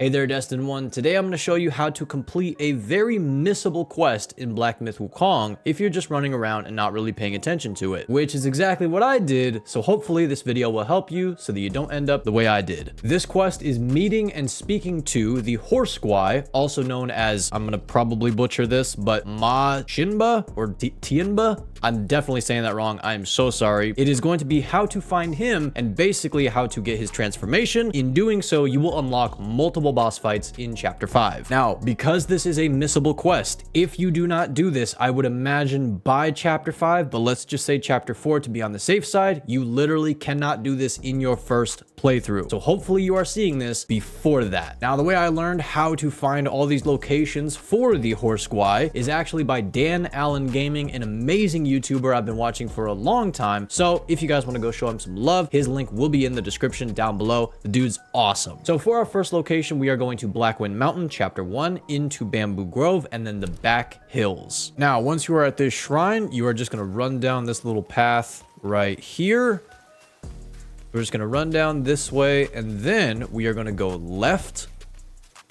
Hey there, Destined One. Today I'm going to show you how to complete a very missable quest in Black Myth Wukong if you're just running around and not really paying attention to it, which is exactly what I did, so hopefully this video will help you so that you don't end up the way I did. This quest is meeting and speaking to the horse Guai, also known as, I'm going to probably butcher this, but Tianba or Tianba? I'm definitely saying that wrong. I am so sorry. It is going to be how to find him and basically how to get his transformation. In doing so, you will unlock multiple boss fights in chapter 5. Now, because this is a missable quest, if you do not do this, I would imagine by chapter 5, but let's just say chapter 4 to be on the safe side, you literally cannot do this in your first playthrough. So hopefully you are seeing this before that. Now, the way I learned how to find all these locations for the horse Guai is actually by Dan Allen Gaming, an amazing YouTuber I've been watching for a long time. So if you guys want to go show him some love, his link will be in the description down below. The dude's awesome. So for our first location, we are going to Blackwind Mountain, chapter 1, into Bamboo Grove, and then the back hills. Now, once you are at this shrine, you are just going to run down this little path right here. We're just going to run down this way, and then we are going to go left.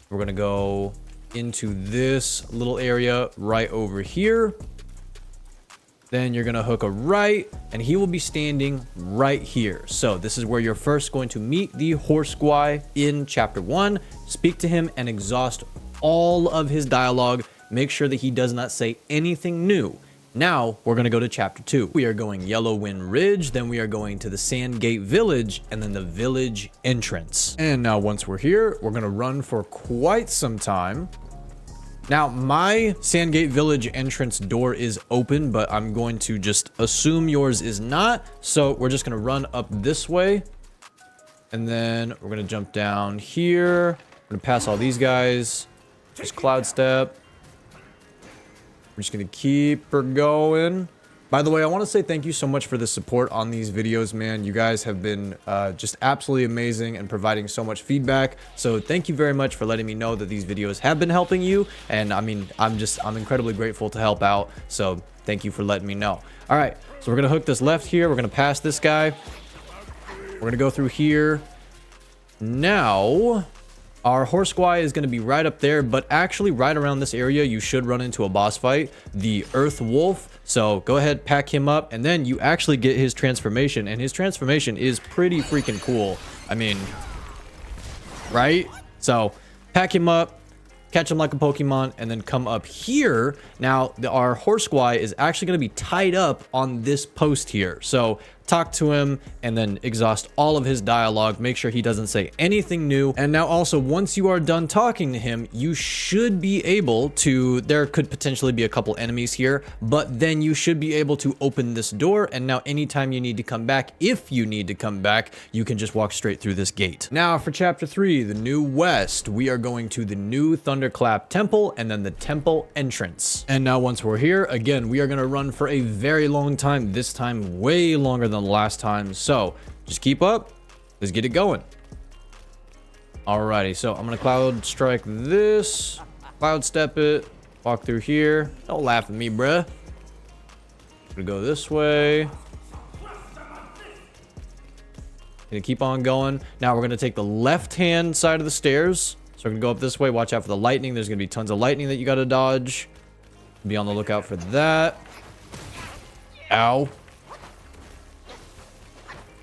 We're going to go into this little area right over here. Then you're going to hook a right, and he will be standing right here. So this is where you're first going to meet the horse Guai in chapter 1. Speak to him and exhaust all of his dialogue. Make sure that he does not say anything new. Now we're going to go to chapter 2. We are going Yellow Wind Ridge, then we are going to the Sandgate Village, and then the village entrance. And now once we're here, we're going to run for quite some time. Now, my Sandgate Village entrance door is open, but I'm going to just assume yours is not. So we're just going to run up this way. And then we're going to jump down here. We're going to pass all these guys. Just Cloud Step. We're just going to keep her going. By the way, I want to say thank you so much for the support on these videos, man. You guys have been just absolutely amazing and providing so much feedback. So thank you very much for letting me know that these videos have been helping you. And I mean, I'm incredibly grateful to help out. So thank you for letting me know. All right, so we're going to hook this left here. We're going to pass this guy. We're going to go through here. Now, our horse Guai is going to be right up there, but actually right around this area, you should run into a boss fight, the Earth Wolf. So go ahead, pack him up, and then you actually get his transformation, and his transformation is pretty freaking cool. I mean, right? So pack him up, catch him like a Pokemon, and then come up here. Now, our horse Guai is actually going to be tied up on this post here. So talk to him and then exhaust all of his dialogue. Make sure he doesn't say anything new. And now also, once you are done talking to him, you should be able to, there could potentially be a couple enemies here, but then you should be able to open this door. And now anytime you need to come back, if you need to come back, you can just walk straight through this gate. Now for chapter 3, the New West, we are going to the New Thunderclap Temple and then the temple entrance. And now once we're here, again, we are going to run for a very long time, this time way longer than the last time. So just keep up. Let's get it going. Alrighty, so I'm gonna cloud strike this, cloud step it, walk through here. Don't laugh at me, bruh. Gonna go this way. Gonna keep on going. Now we're gonna take the left hand side of the stairs. So we're gonna go up this way. Watch out for the lightning. There's gonna be tons of lightning that you gotta dodge. Be on the lookout for that. Ow.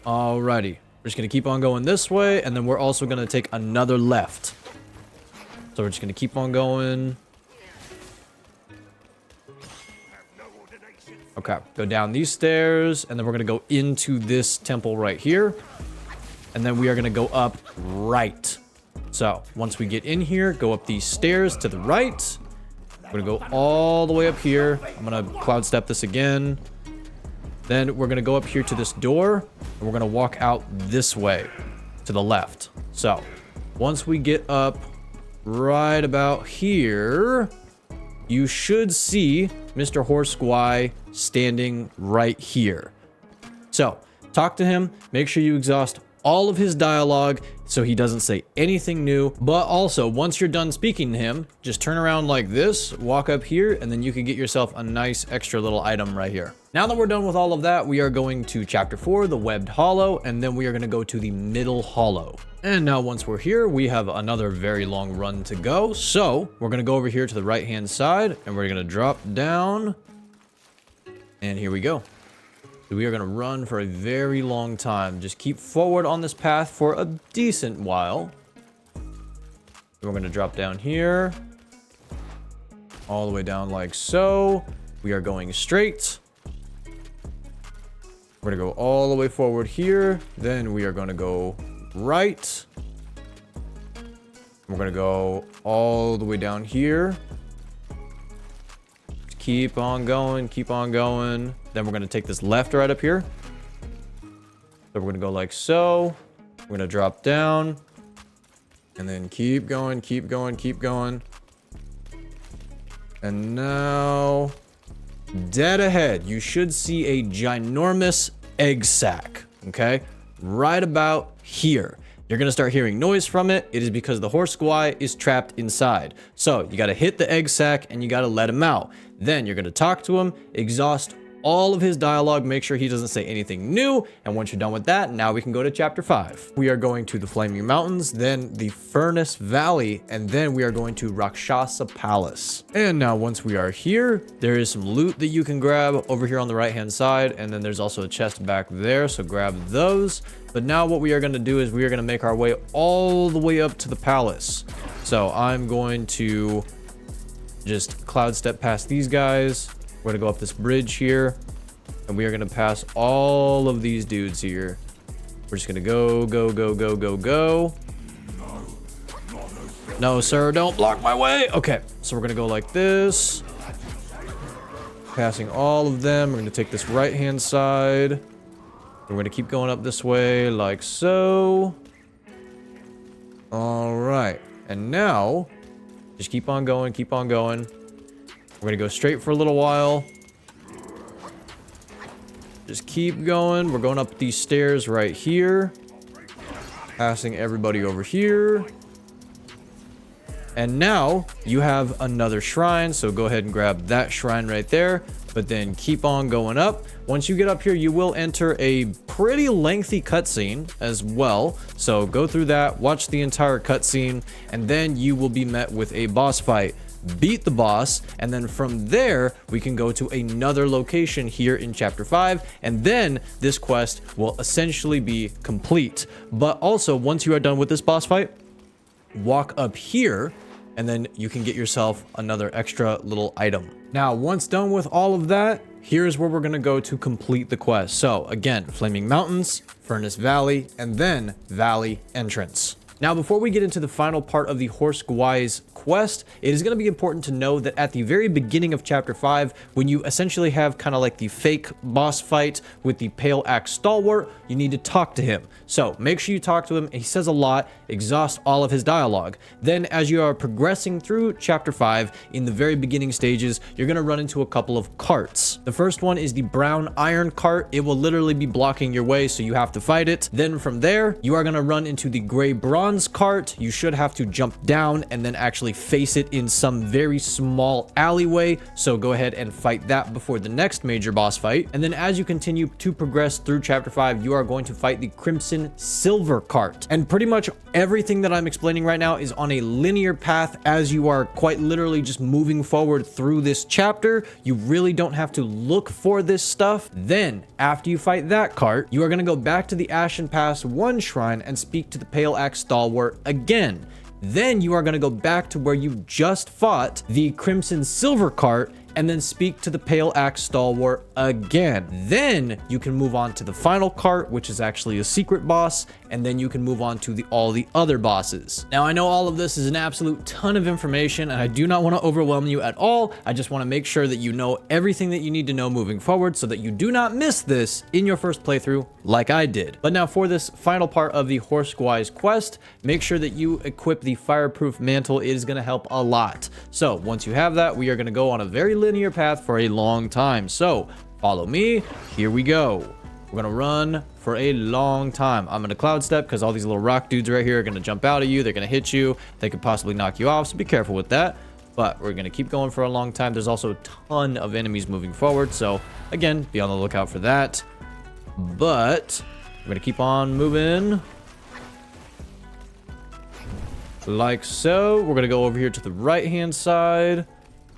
Alrighty, we're just gonna keep on going this way, and then we're also gonna take another left. So we're just gonna keep on going. Okay, go down these stairs, and then we're gonna go into this temple right here. And then we are gonna go up right. So once we get in here, go up these stairs to the right. We're gonna go all the way up here. I'm gonna cloud step this again. Then we're going to go up here to this door, and we're going to walk out this way to the left. So once we get up right about here, you should see Mr. Horse Guai standing right here. So talk to him, make sure you exhaust all of his dialogue, so he doesn't say anything new. But also, once you're done speaking to him, just turn around like this, walk up here, and then you can get yourself a nice extra little item right here. Now that we're done with all of that, we are going to chapter 4, the Webbed Hollow, and then we are going to go to the Middle Hollow. And now once we're here, we have another very long run to go. So we're going to go over here to the right hand side, and we're going to drop down. And here we go. We are going to run for a very long time. Just keep forward on this path for a decent while. We're going to drop down here. All the way down like so. We are going straight. We're going to go all the way forward here. Then we are going to go right. We're going to go all the way down here. Keep on going, keep on going. Then we're going to take this left right up here. So we're going to go like so. We're going to drop down. And then keep going, keep going, keep going. And now, dead ahead, you should see a ginormous egg sack. Okay? Right about here. You're going to start hearing noise from it. It is because the horse Guai is trapped inside. So you got to hit the egg sack and you got to let him out. Then you're going to talk to him, exhaust all of his dialogue, make sure he doesn't say anything new. And once you're done with that, now we can go to chapter 5. We are going to the Flaming Mountains, then the Furnace Valley, and then we are going to Rakshasa Palace. And now once we are here, there is some loot that you can grab over here on the right hand side. And then there's also a chest back there, so grab those. But now what we are going to do is we are going to make our way all the way up to the palace. So I'm going to just cloud step past these guys. We're going to go up this bridge here. And we are going to pass all of these dudes here. We're just going to go, go, go, go, go, go. No, sir, don't block my way. Okay, so we're going to go like this. Passing all of them. We're going to take this right-hand side. We're going to keep going up this way like so. All right. And now, just keep on going, keep on going. We're going to go straight for a little while. Just keep going. We're going up these stairs right here. Passing everybody over here. And now you have another shrine. So go ahead and grab that shrine right there. But then keep on going up. Once you get up here, you will enter a pretty lengthy cutscene as well. So go through that, watch the entire cutscene, and then you will be met with a boss fight. Beat the boss, and then from there we can go to another location here in chapter 5, and then this quest will essentially be complete. But also, once you are done with this boss fight, walk up here, and then you can get yourself another extra little item. Now, once done with all of that, here's where we're going to go to complete the quest. So again, Flaming Mountains, Furnace Valley, and then Valley Entrance. Now, before we get into the final part of the Horse Guai's quest, it is going to be important to know that at the very beginning of chapter 5, when you essentially have kind of like the fake boss fight with the Pale Axe Stalwart, you need to talk to him. So make sure you talk to him. He says a lot. Exhaust all of his dialogue. Then as you are progressing through chapter 5, in the very beginning stages, you're going to run into a couple of carts. The first one is the brown iron cart. It will literally be blocking your way, so you have to fight it. Then from there, you are going to run into the gray bronze cart. You should have to jump down and then actually face it in some very small alleyway. So go ahead and fight that before the next major boss fight. And then as you continue to progress through chapter 5, you are going to fight the Crimson Silver cart. And pretty much everything that I'm explaining right now is on a linear path, as you are quite literally just moving forward through this chapter. You really don't have to look for this stuff. Then after you fight that cart, you are going to go back to the Ashen Pass 1 shrine and speak to the Pale Axe Stalwart again. Then you are going to go back to where you just fought the Crimson Silver cart and then speak to the Pale Axe Stalwart again. Then you can move on to the final cart, which is actually a secret boss, and then you can move on to all the other bosses. Now, I know all of this is an absolute ton of information, and I do not want to overwhelm you at all. I just want to make sure that you know everything that you need to know moving forward so that you do not miss this in your first playthrough like I did. But now for this final part of the Horse Guai's quest, make sure that you equip the Fireproof Mantle. It is going to help a lot. So once you have that, we are going to go on a very linear path for a long time. So follow me. Here we go. We're gonna run for a long time. I'm gonna cloud step because all these little rock dudes right here are gonna jump out at you. They're gonna hit you. They could possibly knock you off, so be careful with that. But we're gonna keep going for a long time. There's also a ton of enemies moving forward, so again, be on the lookout for that. But we're gonna keep on moving. Like so. We're gonna go over here to the right-hand side.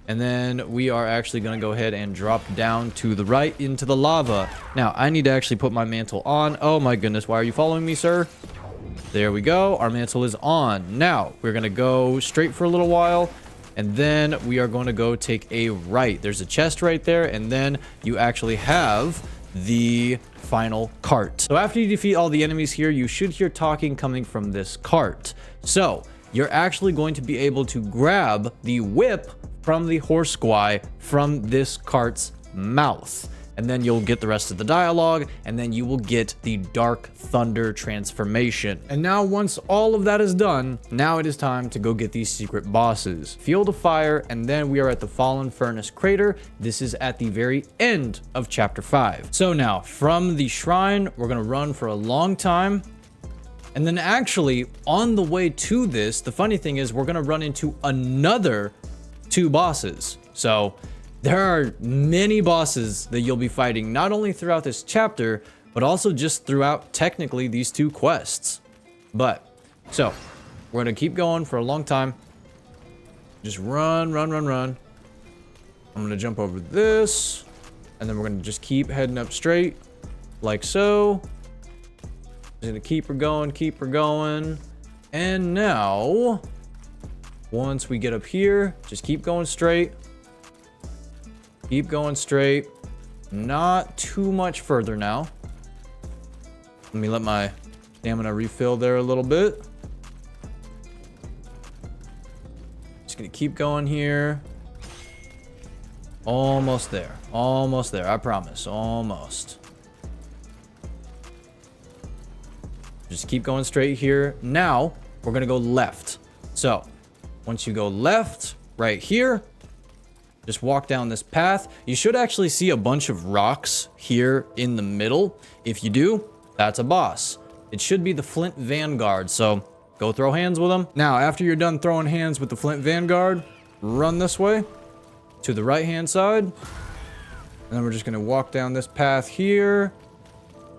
And then we are actually going to go ahead and drop down to the right into the lava. Now, I need to actually put my mantle on. Oh my goodness, why are you following me, sir? There we go. Our mantle is on. Now, we're going to go straight for a little while. And then we are going to go take a right. There's a chest right there. And then you actually have the final cart. So after you defeat all the enemies here, you should hear talking coming from this cart. So you're actually going to be able to grab the whip from the horse Guai from this cart's mouth. And then you'll get the rest of the dialogue, and then you will get the Dark Thunder transformation. And now once all of that is done, now it is time to go get these secret bosses. Field of Fire, and then we are at the Fallen Furnace Crater. This is at the very end of chapter 5. So now, from the shrine, we're gonna run for a long time. And then actually, on the way to this, the funny thing is we're gonna run into another 2 bosses. So there are many bosses that you'll be fighting, not only throughout this chapter, but also just throughout technically these 2 quests. But so we're gonna keep going for a long time. Just run. I'm gonna jump over this, and then we're gonna just keep heading up straight like so. Just gonna keep her going. And now once we get up here, just keep going straight. Not too much further now. Let me let my stamina refill there a little bit. Just gonna keep going here. Almost there, I promise, almost. Just keep going straight here. Now we're gonna go left. So once you go left, right here, just walk down this path. You should actually see a bunch of rocks here in the middle. If you do, that's a boss. It should be the Flint Vanguard, so go throw hands with them. Now, after you're done throwing hands with the Flint Vanguard, run this way to the right-hand side. And then we're just gonna walk down this path here.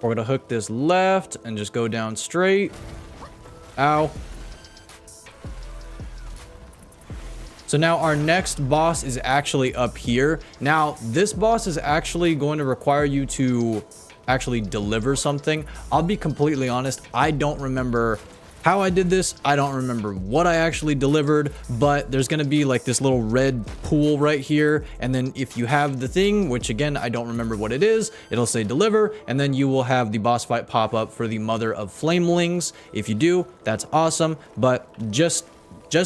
We're gonna hook this left and just go down straight. Ow. So now our next boss is actually up here. Now, this boss is actually going to require you to actually deliver something. I'll be completely honest, I don't remember how I did this. I don't remember what I actually delivered, but there's gonna be like this little red pool right here. And then if you have the thing, which again, I don't remember what it is, it'll say deliver, and then you will have the boss fight pop up for the Mother of Flamelings. If you do, that's awesome, but just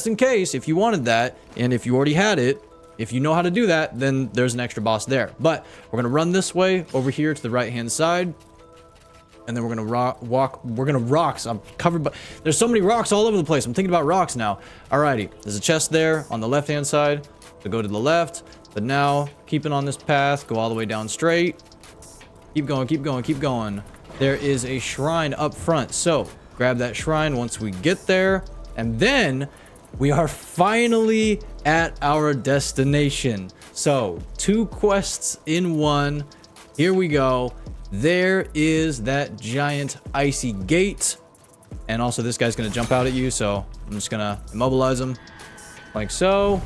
in case, if you wanted that, and if you already had it, if you know how to do that, then there's an extra boss there. But we're gonna run this way over here to the right-hand side, and then we're gonna rocks. I'm covered by, there's so many rocks all over the place. I'm thinking about rocks now. Alrighty, there's a chest there on the left-hand side, so go to the left. But now, keeping on this path, go all the way down straight. Keep going. There is a shrine up front, so grab that shrine once we get there, and then we are finally at our destination. So 2 quests in 1. Here we go. There is that giant icy gate. And also this guy's gonna jump out at you, so I'm just gonna immobilize him like so.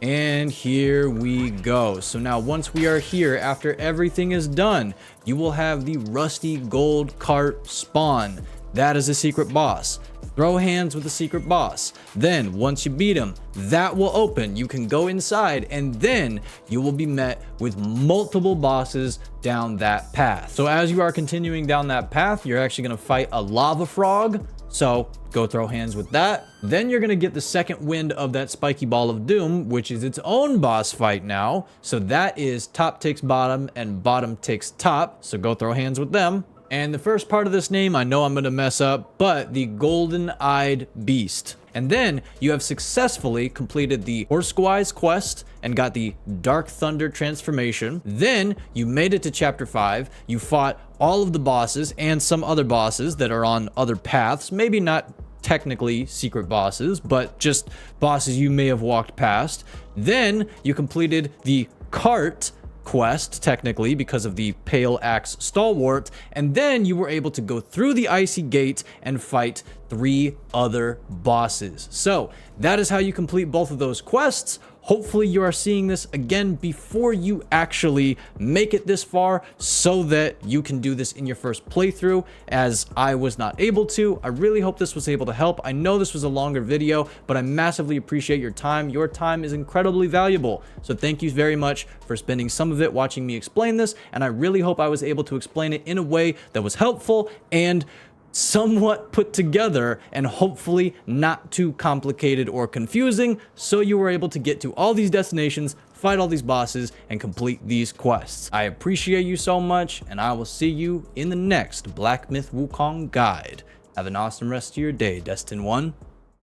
And here we go. So now once we are here, after everything is done, you will have the rusty gold cart spawn. That is a secret boss. Throw hands with the secret boss. Then once you beat him, that will open. You can go inside, and then you will be met with multiple bosses down that path. So as you are continuing down that path, you're actually gonna fight a lava frog. So go throw hands with that. Then you're gonna get the second wind of that spiky ball of doom, which is its own boss fight now. So that is top takes bottom and bottom takes top. So go throw hands with them. And the first part of this name, I know I'm gonna mess up, but the Golden-Eyed Beast. And then you have successfully completed the Horse Guai's quest and got the Dark Thunder transformation. Then you made it to chapter 5. You fought all of the bosses and some other bosses that are on other paths, maybe not technically secret bosses, but just bosses you may have walked past. Then you completed the cart quest, technically, because of the Pale Axe Stalwart, and then you were able to go through the icy gate and fight 3 other bosses. So that is how you complete both of those quests. Hopefully you are seeing this again before you actually make it this far, so that you can do this in your first playthrough, as I was not able to. I really hope this was able to help. I know this was a longer video, but I massively appreciate your time. Your time is incredibly valuable. So thank you very much for spending some of it watching me explain this, and I really hope I was able to explain it in a way that was helpful and somewhat put together, and hopefully not too complicated or confusing, so you were able to get to all these destinations, fight all these bosses, and complete these quests. I appreciate you so much, and I will see you in the next Black Myth Wukong guide. Have an awesome rest of your day, Destined One.